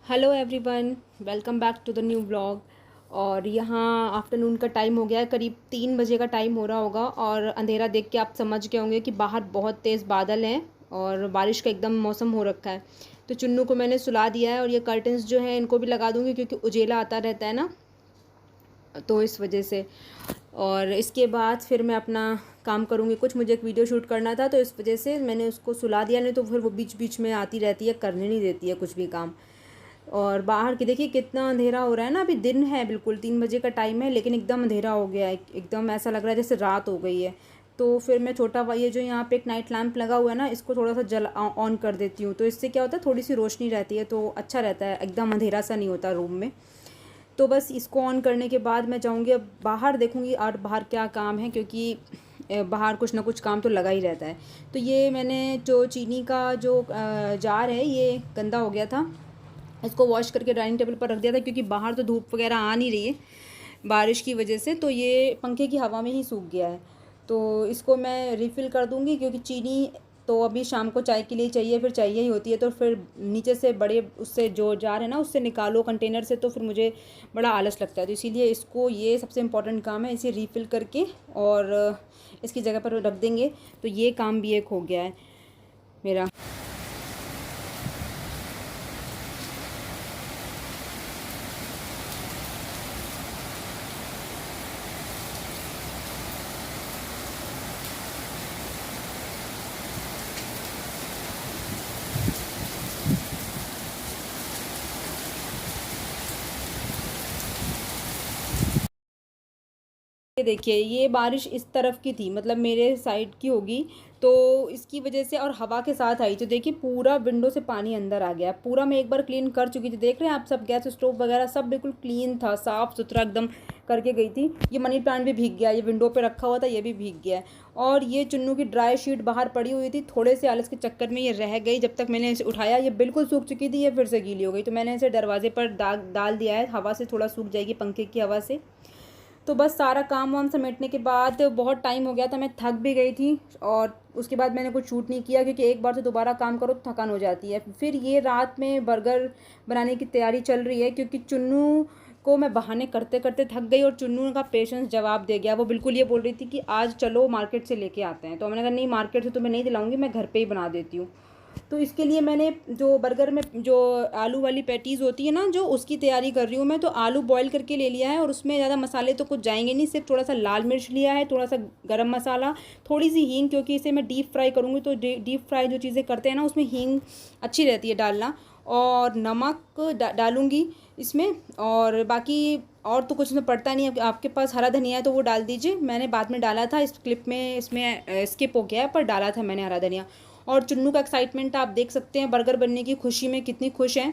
Hello everyone, welcome back to the new blog. और यहाँ afternoon का टाइम हो गया है, करीब 3 बजे का टाइम हो रहा होगा। और अंधेरा देख के आप समझ गए होंगे कि बाहर बहुत तेज़ बादल हैं और बारिश का एकदम मौसम हो रखा है। तो चुन्नू को मैंने सुला दिया है और ये कर्टन्स जो हैं इनको भी लगा दूँगी क्योंकि उजेला आता रहता है ना, तो इस वजह से। और इसके बाद फिर मैं अपना काम करूँगी। कुछ मुझे एक वीडियो शूट करना था तो इस वजह से मैंने उसको सुला दिया, नहीं तो फिर वो बीच बीच में आती रहती है, करने नहीं देती है कुछ भी काम। और बाहर की देखिए कितना अंधेरा हो रहा है ना, अभी दिन है, बिल्कुल 3 बजे का टाइम है, लेकिन एकदम अंधेरा हो गया है, एकदम ऐसा लग रहा है जैसे रात हो गई है। तो फिर मैं छोटा ये जो यहाँ पे एक नाइट लैंप लगा हुआ है ना, इसको थोड़ा सा जल ऑन कर देती हूँ, तो इससे क्या होता है थोड़ी सी रोशनी रहती है तो अच्छा रहता है, एकदम अंधेरा सा नहीं होता रूम में। तो बस इसको ऑन करने के बाद मैं जाऊँगी, अब बाहर देखूँगी और बाहर क्या काम है, क्योंकि बाहर कुछ ना कुछ काम तो लगा ही रहता है। तो ये मैंने जो चीनी का जो जार है ये गंदा हो गया था, इसको वॉश करके डाइनिंग टेबल पर रख दिया था, क्योंकि बाहर तो धूप वगैरह आ नहीं रही है बारिश की वजह से, तो ये पंखे की हवा में ही सूख गया है। तो इसको मैं रिफ़िल कर दूँगी, क्योंकि चीनी तो अभी शाम को चाय के लिए चाहिए, फिर चाहिए ही होती है, तो फिर नीचे से बड़े उससे जो जार है ना उससे निकालो कंटेनर से, तो फिर मुझे बड़ा आलस लगता है। तो इसीलिए इसको, ये सबसे इम्पोर्टेंट काम है, इसे रिफ़िल करके और इसकी जगह पर रख देंगे। तो ये काम भी एक हो गया है मेरा। ये देखिए, ये बारिश इस तरफ की थी, मतलब मेरे साइड की होगी, तो इसकी वजह से और हवा के साथ आई, तो देखिए पूरा विंडो से पानी अंदर आ गया। पूरा मैं एक बार क्लीन कर चुकी थी, देख रहे हैं आप, सब गैस स्टोव वगैरह सब बिल्कुल क्लीन था, साफ़ सुथरा एकदम करके गई थी। ये मनी प्लांट भी भीग गया, ये विंडो पे रखा हुआ था ये भी भीग गया है। और ये चुन्नू की ड्राई शीट बाहर पड़ी हुई थी, थोड़े से आलस के चक्कर में ये रह गई, जब तक मैंने इसे उठाया ये बिल्कुल सूख चुकी थी, ये फिर से गीली हो गई। तो मैंने इसे दरवाजे पर डाल दिया है, हवा से थोड़ा सूख जाएगी, पंखे की हवा से। तो बस सारा काम वाम समेटने के बाद बहुत टाइम हो गया था, मैं थक भी गई थी, और उसके बाद मैंने कुछ शूट नहीं किया, क्योंकि एक बार तो दोबारा काम करो तो थकान हो जाती है। फिर ये रात में बर्गर बनाने की तैयारी चल रही है, क्योंकि चुन्नू को मैं बहाने करते करते थक गई, और चुन्नू का पेशेंस जवाब दे गया। वो बिल्कुल ये बोल रही थी कि आज चलो मार्केट से लेके आते हैं, तो मैंने कहा नहीं, मार्केट से तो मैं नहीं दिलाऊंगी, मैं घर पे ही बना देती हूँ। तो इसके लिए मैंने जो बर्गर में जो आलू वाली पैटीज़ होती है ना, जो उसकी तैयारी कर रही हूँ मैं। तो आलू बॉईल करके ले लिया है, और उसमें ज़्यादा मसाले तो कुछ जाएंगे नहीं, सिर्फ थोड़ा सा लाल मिर्च लिया है, थोड़ा सा गरम मसाला, थोड़ी सी हींग, क्योंकि इसे मैं डीप फ्राई करूँगी, तो डीप फ्राई जो चीज़ें करते हैं ना उसमें हींग अच्छी रहती है डालना। और नमक डालूँगी इसमें, और बाकी और तो कुछ में पड़ता नहीं है। आपके पास हरा धनिया है तो वो डाल दीजिए, मैंने बाद में डाला था, इस क्लिप में इसमें स्किप हो गया है, पर डाला था मैंने हरा धनिया। और चुन्नू का एक्साइटमेंट आप देख सकते हैं, बर्गर बनने की खुशी में कितनी खुश हैं।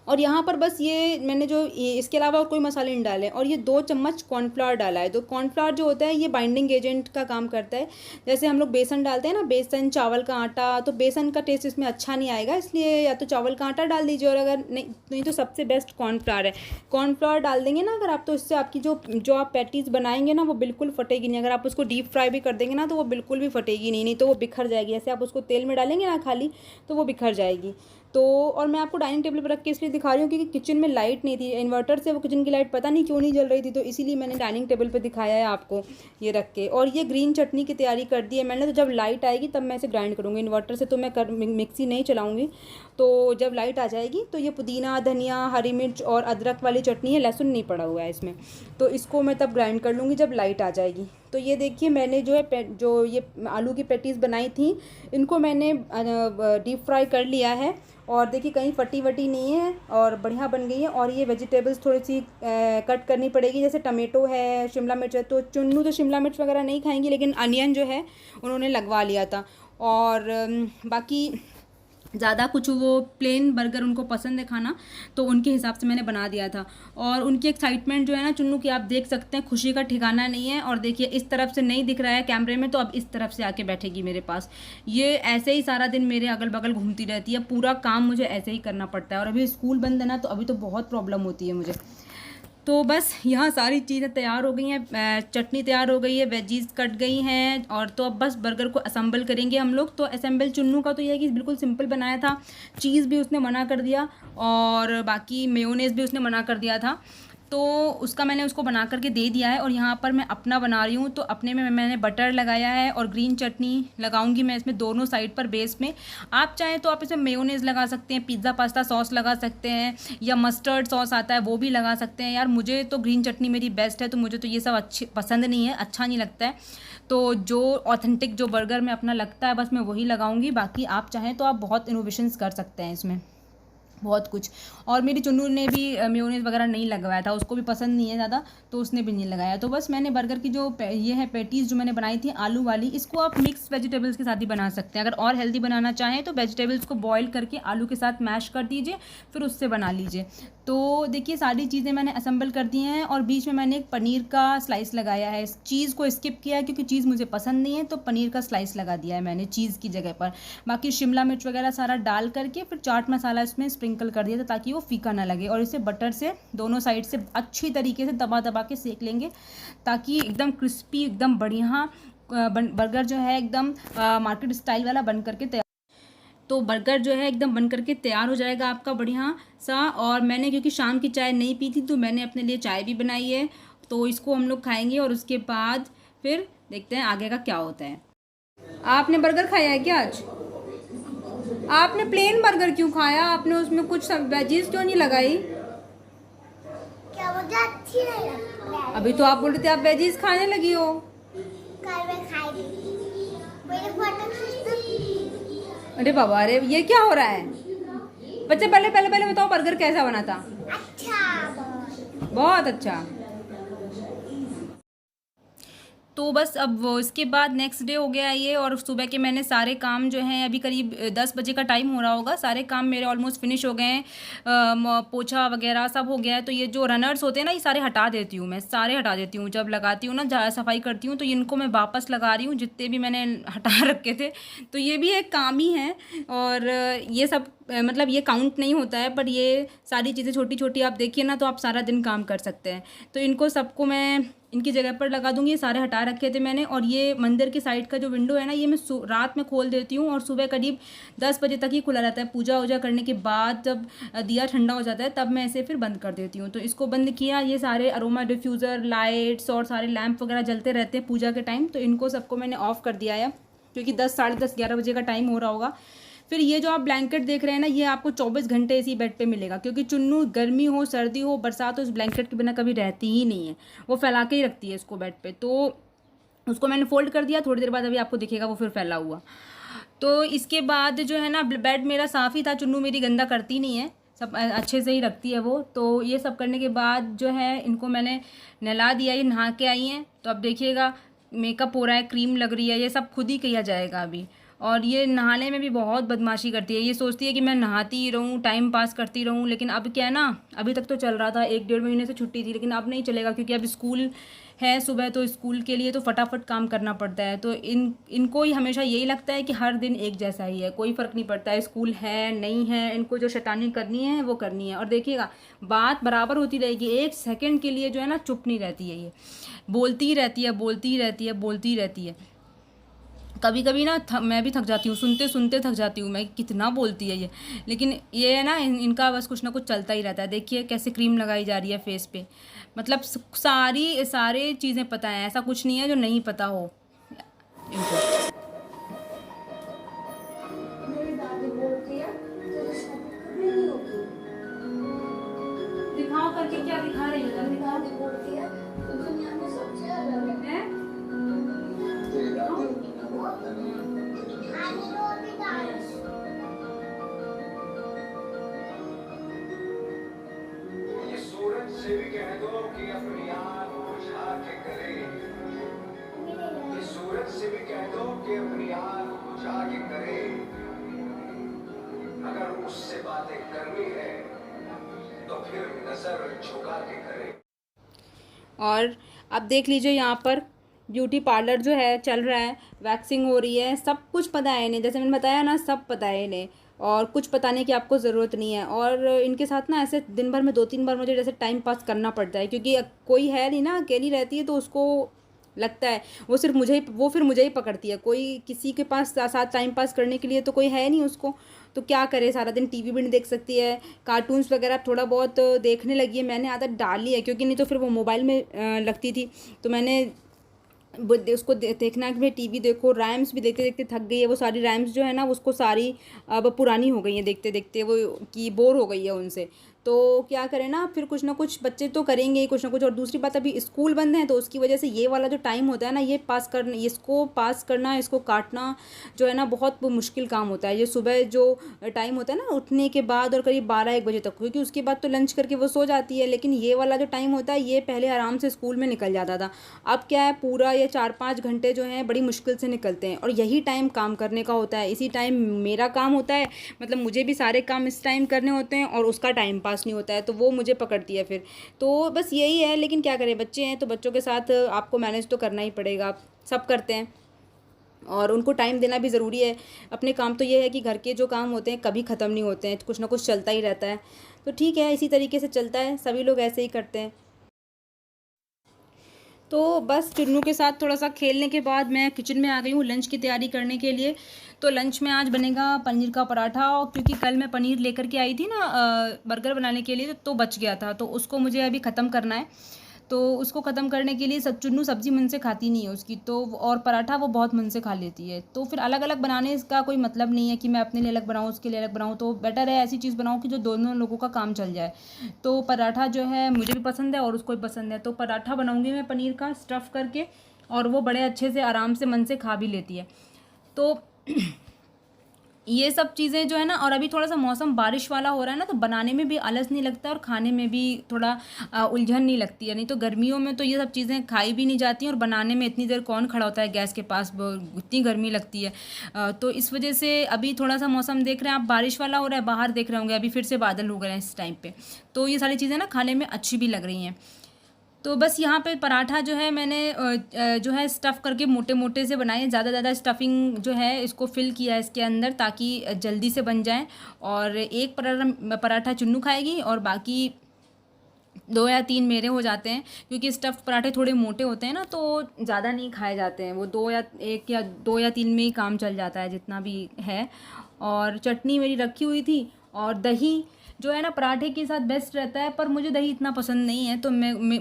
और यहाँ पर बस ये मैंने जो इसके अलावा और कोई मसाले नहीं डाले, और ये 2 चम्मच कॉर्नफ्लावर डाला है। तो कॉर्नफ्लावर जो होता है ये बाइंडिंग एजेंट का काम करता है। जैसे हम लोग बेसन डालते हैं ना, बेसन चावल का आटा, तो बेसन का टेस्ट इसमें अच्छा नहीं आएगा, इसलिए या तो चावल का आटा डाल दीजिए, और अगर नहीं तो सबसे बेस्ट कॉर्नफ्लावर है। कॉर्नफ्लावर डाल देंगे ना अगर आप, तो इससे आपकी जो आप पैटीज़ बनाएंगे ना वो बिल्कुल फटेगी नहीं। अगर आप उसको डीप फ्राई भी कर देंगे ना तो वो बिल्कुल भी फटेगी नहीं, नहीं तो वो बिखर जाएगी। ऐसे आप उसको तेल में डालेंगे ना खाली, तो वो बिखर जाएगी। तो और मैं आपको डाइनिंग टेबल पर रख के इसलिए दिखा रही हूँ क्योंकि किचन में लाइट नहीं थी, इन्वर्टर से वो किचन की लाइट पता नहीं क्यों नहीं जल रही थी, तो इसीलिए मैंने डाइनिंग टेबल पर दिखाया है आपको ये रख के। और ये ग्रीन चटनी की तैयारी कर दी है मैंने, तो जब लाइट आएगी तब मैं इसे ग्राइंड करूँगी। इन्वर्टर से तो मैं मिक्सी नहीं चलाऊँगी, तो जब लाइट आ जाएगी तो ये पुदीना, धनिया, हरी मिर्च और अदरक वाली चटनी है, लहसुन नहीं पड़ा हुआ है इसमें, तो इसको मैं तब ग्राइंड कर लूँगी जब लाइट आ जाएगी। तो ये देखिए, मैंने जो है जो ये आलू की पैटीज़ बनाई थी, इनको मैंने डीप फ्राई कर लिया है, और देखिए कहीं फटी वटी नहीं है और बढ़िया बन गई है। और ये वेजिटेबल्स थोड़ी सी कट करनी पड़ेगी, जैसे टमेटो है, शिमला मिर्च है, तो चुन्नू तो शिमला मिर्च वगैरह नहीं खाएंगी, लेकिन अनियन जो है उन्होंने लगवा लिया था। और बाकी ज़्यादा कुछ वो प्लेन बर्गर उनको पसंद है खाना, तो उनके हिसाब से मैंने बना दिया था। और उनकी एक्साइटमेंट जो है ना चुन्नू की, आप देख सकते हैं, खुशी का ठिकाना नहीं है। और देखिए इस तरफ से नहीं दिख रहा है कैमरे में, तो अब इस तरफ से आके बैठेगी मेरे पास। ये ऐसे ही सारा दिन मेरे अगल बगल घूमती रहती है, पूरा काम मुझे ऐसे ही करना पड़ता है। और अभी स्कूल बंद है ना, तो अभी तो बहुत प्रॉब्लम होती है मुझे। तो बस यहाँ सारी चीज़ें तैयार हो गई हैं, चटनी तैयार हो गई है, वेजीज कट गई हैं, और तो अब बस बर्गर को असेंबल करेंगे हम लोग। तो असेंबल चुन्नू का तो ये है कि बिल्कुल सिंपल बनाया था, चीज़ भी उसने मना कर दिया और बाकी मेयोनेज़ भी उसने मना कर दिया था, तो उसका मैंने उसको बना करके दे दिया है। और यहाँ पर मैं अपना बना रही हूँ, तो अपने में मैंने बटर लगाया है और ग्रीन चटनी लगाऊंगी मैं इसमें दोनों साइड पर बेस में। आप चाहें तो आप इसमें मेयोनेज़ लगा सकते हैं, पिज़्ज़ा पास्ता सॉस लगा सकते हैं, या मस्टर्ड सॉस आता है वो भी लगा सकते हैं। यार मुझे तो ग्रीन चटनी मेरी बेस्ट है, तो मुझे तो ये सब अच्छी पसंद नहीं है, अच्छा नहीं लगता है। तो जो ऑथेंटिक जो बर्गर में अपना लगता है बस मैं वही लगाऊंगी। बाकी आप चाहें तो आप बहुत इनोवेशंस कर सकते हैं इसमें, बहुत कुछ। और मेरी चुन्नू ने भी मेयोनेज़ वगैरह नहीं लगवाया था, उसको भी पसंद नहीं है ज़्यादा, तो उसने भी नहीं लगाया। तो बस मैंने बर्गर की जो ये है पैटीज़ जो मैंने बनाई थी आलू वाली, इसको आप मिक्स वेजिटेबल्स के साथ ही बना सकते हैं। अगर और हेल्दी बनाना चाहें तो वेजिटेबल्स को बॉईल करके आलू के साथ मैश कर दीजिए, फिर उससे बना लीजिए। तो देखिए सारी चीज़ें मैंने असेंबल कर दी हैं, और बीच में मैंने एक पनीर का स्लाइस लगाया है। चीज़ को स्किप किया है क्योंकि चीज़ मुझे पसंद नहीं है, तो पनीर का स्लाइस लगा दिया है मैंने चीज़ की जगह पर। बाकी शिमला मिर्च वगैरह सारा डाल करके फिर चाट मसाला इसमें स्प्रिंकल कर दिया था ताकि वो फीका ना लगे, और इसे बटर से दोनों साइड से अच्छी तरीके से दबा दबा के सेक लेंगे ताकि एकदम क्रिस्पी एकदम बढ़िया बर्गर जो है एकदम मार्केट स्टाइल वाला बन करके तैयार। तो बर्गर जो है एकदम बन करके तैयार हो जाएगा आपका बढ़िया सा। और मैंने क्योंकि शाम की चाय नहीं पी थी, तो मैंने अपने लिए चाय भी बनाई है, तो इसको हम लोग खाएंगे और उसके बाद फिर देखते हैं आगे का क्या होता है। आपने बर्गर खाया है क्या आज? आपने प्लेन बर्गर क्यों खाया? आपने उसमें कुछ वेजीज क्यों नहीं लगाई? क्या मुझे अच्छी नहीं लगती। अभी तो आप बोल रहे थे आप वेजीज खाने लगी हो। कल मैं खाई थी। मेरे फोटो खींच। अरे बाबा, अरे ये क्या हो रहा है बच्चे? पहले पहले पहले बताओ बर्गर कैसा बना था? अच्छा, बहुत अच्छा। तो बस अब वो इसके बाद नेक्स्ट डे हो गया ये, और सुबह के मैंने सारे काम जो हैं, अभी करीब 10 बजे का टाइम हो रहा होगा, सारे काम मेरे ऑलमोस्ट फिनिश हो गए हैं। पोछा वगैरह सब हो गया है। तो ये जो रनर्स होते हैं ना, ये सारे हटा देती हूँ मैं, सारे हटा देती हूँ। जब लगाती हूँ ना सफाई करती हूँ, तो इनको मैं वापस लगा रही हूँ जितने भी मैंने हटा रखे थे। तो ये भी एक काम ही है, और ये सब मतलब ये काउंट नहीं होता है, पर ये सारी चीज़ें छोटी छोटी आप देखिए ना, तो आप सारा दिन काम कर सकते हैं। तो इनको सबको मैं इनकी जगह पर लगा दूंगी। ये सारे हटा रखे थे मैंने। और ये मंदिर के साइड का जो विंडो है ना, ये मैं रात में खोल देती हूँ, और सुबह करीब 10 बजे तक ही खुला रहता है। पूजा वूजा करने के बाद जब दिया ठंडा हो जाता है, तब मैं इसे फिर बंद कर देती हूँ। तो इसको बंद किया। ये सारे अरोमा डिफ्यूज़र, लाइट्स और सारे लैंप वगैरह जलते रहते हैं पूजा के टाइम, तो इनको सबको मैंने ऑफ़ कर दिया है, क्योंकि 10 साढ़े 10 11 बजे का टाइम हो रहा होगा। फिर ये जो आप ब्लैंकेट देख रहे हैं ना, ये आपको 24 घंटे इसी बेड पे मिलेगा, क्योंकि चुन्नू गर्मी हो सर्दी हो बरसात हो, इस ब्लैंकेट के बिना कभी रहती ही नहीं है। वो फैला के ही रखती है इसको बेड पे। तो उसको मैंने फोल्ड कर दिया, थोड़ी देर बाद अभी आपको दिखेगा वो फिर फैला हुआ। तो इसके बाद जो है ना, बेड मेरा साफ़ ही था, चुन्नू मेरी गंदा करती नहीं है, सब अच्छे से ही रखती है वो। तो ये सब करने के बाद जो है इनको मैंने नहला दिया, ये नहा के आई हैं। तो अब देखिएगा मेकअप हो रहा है, क्रीम लग रही है, ये सब खुद ही किया जाएगा अभी। और ये नहाने में भी बहुत बदमाशी करती है, ये सोचती है कि मैं नहाती ही रहूँ, टाइम पास करती रहूँ। लेकिन अब क्या है ना, अभी तक तो चल रहा था, 1 डेढ़ महीने से छुट्टी थी, लेकिन अब नहीं चलेगा, क्योंकि अब स्कूल है सुबह, तो स्कूल के लिए तो फटाफट काम करना पड़ता है। तो इनको ही हमेशा यही लगता है कि हर दिन एक जैसा ही है, कोई फ़र्क नहीं पड़ता है स्कूल है नहीं है, इनको जो शैतानी करनी है वो करनी है। और देखिएगा बात बराबर होती रहेगी, 1 सेकंड के लिए जो है ना चुप नहीं रहती है, ये बोलती ही रहती है, बोलती ही रहती है, बोलती ही रहती है। कभी कभी ना मैं भी थक जाती हूँ, सुनते सुनते थक जाती हूँ मैं, कितना बोलती है ये। लेकिन ये है ना, इनका बस कुछ ना कुछ चलता ही रहता है। देखिए कैसे क्रीम लगाई जा रही है फेस पे, मतलब सारी चीज़ें पता है, ऐसा कुछ नहीं है जो नहीं पता हो इनको। दिखाओ करके, क्या दिखा रही है? दुनिया में सबसे अलग है। ये सूरज से भी कह दो कि अपनी आँख बुझा के करे। ये सूरज से भी कह दो कि अपनी आँख बुझा के करे। अगर उससे बातें करनी है तो फिर नजर झुका के करे। और अब देख लीजिए यहाँ पर ब्यूटी पार्लर जो है चल रहा है, वैक्सिंग हो रही है, सब कुछ पता है इन्हें, जैसे मैंने बताया ना सब पता है इन्हें। और कुछ बताने की आपको ज़रूरत नहीं है। और इनके साथ ना ऐसे दिन भर में 2-3 बार मुझे जैसे टाइम पास करना पड़ता है, क्योंकि कोई है नहीं ना, अकेली रहती है तो उसको लगता है वो फिर मुझे ही पकड़ती है। कोई किसी के पास साथ टाइम पास करने के लिए तो कोई है नहीं उसको, तो क्या करे, सारा दिन टीवी भी नहीं देख सकती है। कार्टून्स वगैरह थोड़ा बहुत देखने लगी है, मैंने आदत डाली है, क्योंकि नहीं तो फिर वो मोबाइल में लगती थी। तो मैंने उसको देखना है कि भाई टीवी देखो। रैम्स भी देखते देखते थक गई है, वो सारी रैम्स जो है ना उसको सारी अब पुरानी हो गई हैं देखते देखते, वो कि बोर हो गई है उनसे। तो क्या करें ना, फिर कुछ ना कुछ बच्चे तो करेंगे ही कुछ ना कुछ। और दूसरी बात, अभी स्कूल बंद है तो उसकी वजह से ये वाला जो टाइम होता है ना, इसको पास करना, इसको काटना जो है ना बहुत मुश्किल काम होता है। ये सुबह जो टाइम होता है ना उठने के बाद और करीब 12-1 बजे तक, क्योंकि उसके बाद तो लंच करके वो सो जाती है। लेकिन ये वाला जो टाइम होता है ये पहले आराम से स्कूल में निकल जाता था। अब क्या है, पूरा ये 4-5 घंटे जो हैं बड़ी मुश्किल से निकलते हैं, और यही टाइम काम करने का होता है। इसी टाइम मेरा काम होता है, मतलब मुझे भी सारे काम इस टाइम करने होते हैं, और उसका टाइम पास नहीं होता है, तो वो मुझे पकड़ती है फिर। तो बस यही है, लेकिन क्या करें, बच्चे हैं तो बच्चों के साथ आपको मैनेज तो करना ही पड़ेगा। सब करते हैं और उनको टाइम देना भी ज़रूरी है। अपने काम तो ये है कि घर के जो काम होते हैं कभी ख़त्म नहीं होते हैं, कुछ ना कुछ चलता ही रहता है। तो ठीक है, इसी तरीके से चलता है, सभी लोग ऐसे ही करते हैं। तो बस चुन्नू के साथ थोड़ा सा खेलने के बाद मैं किचन में आ गई हूँ लंच की तैयारी करने के लिए। तो लंच में आज बनेगा पनीर का पराठा, और क्योंकि कल मैं पनीर लेकर के आई थी ना बर्गर बनाने के लिए, तो बच गया था, तो उसको मुझे अभी ख़त्म करना है। तो उसको ख़त्म करने के लिए चुन्नू सब्ज़ी मन से खाती नहीं है उसकी, तो और पराठा वो बहुत मन से खा लेती है। तो फिर अलग अलग बनाने का कोई मतलब नहीं है कि मैं अपने लिए अलग बनाऊँ उसके लिए अलग बनाऊँ, तो बेटर है ऐसी चीज़ बनाऊँ कि जो दोनों लोगों का काम चल जाए। तो पराठा जो है मुझे भी पसंद है और उसको भी पसंद है, तो पराठा बनाऊँगी मैं पनीर का स्टफ़ करके, और वो बड़े अच्छे से आराम से मन से खा भी लेती है। तो ये सब चीज़ें जो है ना, और अभी थोड़ा सा मौसम बारिश वाला हो रहा है ना, तो बनाने में भी आलस नहीं लगता और खाने में भी थोड़ा उलझन नहीं लगती है। नहीं तो गर्मियों में तो ये सब चीज़ें खाई भी नहीं जाती और बनाने में इतनी देर कौन खड़ा होता है गैस के पास, इतनी गर्मी लगती है। तो इस वजह से अभी थोड़ा सा मौसम देख रहे हैं आप, बारिश वाला हो रहा है, बाहर देख रहे होंगे अभी फिर से बादल हो गए हैं इस टाइम पर। तो ये सारी चीज़ें ना खाने में अच्छी भी लग रही हैं। तो बस यहाँ पे पराठा जो है मैंने जो है स्टफ़ करके मोटे मोटे से बनाए, ज़्यादा स्टफिंग जो है इसको फिल किया है इसके अंदर, ताकि जल्दी से बन जाए। और एक पराठा चुन्नू खाएगी और बाकी 2 या 3 मेरे हो जाते हैं, क्योंकि स्टफ़ पराठे थोड़े मोटे होते हैं ना, तो ज़्यादा नहीं खाए जाते हैं, वो 2 या 3 में ही काम चल जाता है जितना भी है। और चटनी मेरी रखी हुई थी, और दही जो है ना पराठे के साथ बेस्ट रहता है, पर मुझे दही इतना पसंद नहीं है, तो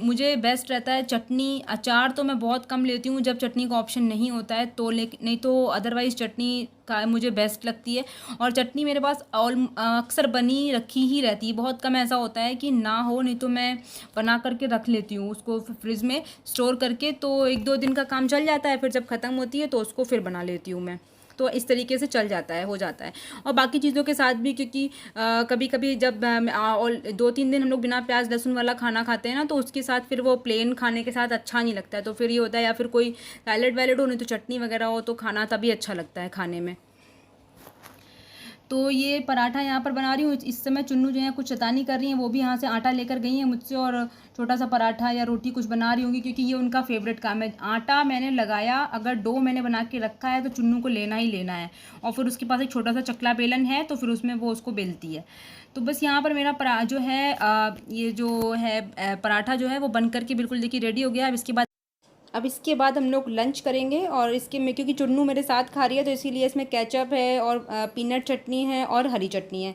मुझे बेस्ट रहता है चटनी। अचार तो मैं बहुत कम लेती हूँ जब चटनी का ऑप्शन नहीं होता है तो, नहीं तो अदरवाइज़ चटनी का मुझे बेस्ट लगती है। और चटनी मेरे पास अक्सर बनी रखी ही रहती है, बहुत कम ऐसा होता है कि ना हो, नहीं तो मैं बना करके रख लेती हूँ उसको फ्रिज में स्टोर करके, तो 1-2 दिन का काम चल जाता है, फिर जब ख़त्म होती है तो उसको फिर बना लेती हूँ मैं। तो इस तरीके से चल जाता है, हो जाता है। और बाकी चीज़ों के साथ भी, क्योंकि कभी कभी जब 2-3 दिन हम लोग बिना प्याज लहसुन वाला खाना खाते हैं ना, तो उसके साथ फिर वो प्लेन खाने के साथ अच्छा नहीं लगता है, तो फिर ये होता है या फिर कोई सैलेड वैलेड हो, नहीं तो चटनी वगैरह हो, तो खाना तभी अच्छा लगता है खाने में। तो ये पराठा यहाँ पर बना रही हूँ, इस समय चुन्नू जो है कुछ शैतानी कर रही हैं, वो भी यहाँ से आटा लेकर गई हैं मुझसे, और छोटा सा पराठा या रोटी कुछ बना रही होंगी, क्योंकि ये उनका फेवरेट काम है। आटा मैंने लगाया, अगर डो मैंने बना के रखा है तो चुन्नू को लेना ही लेना है, और फिर उसके पास एक छोटा सा चकला बेलन है, तो फिर उसमें वो उसको बेलती है। तो बस यहाँ पर मेरा जो है ये जो है पराठा जो है वो बन करके बिल्कुल देखिए रेडी हो गया। अब इसके बाद हम लोग लंच करेंगे, और इसके में क्योंकि चुन्नू मेरे साथ खा रही है तो इसीलिए इसमें केचप है और पीनट चटनी है और हरी चटनी है।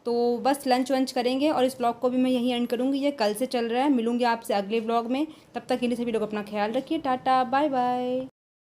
तो बस लंच वंच करेंगे, और इस ब्लॉग को भी मैं यहीं एंड करूँगी, ये कल से चल रहा है। मिलूँगी आपसे अगले ब्लॉग में, तब तक के लिए सभी लोग अपना ख्याल रखिए। Tata bye bye.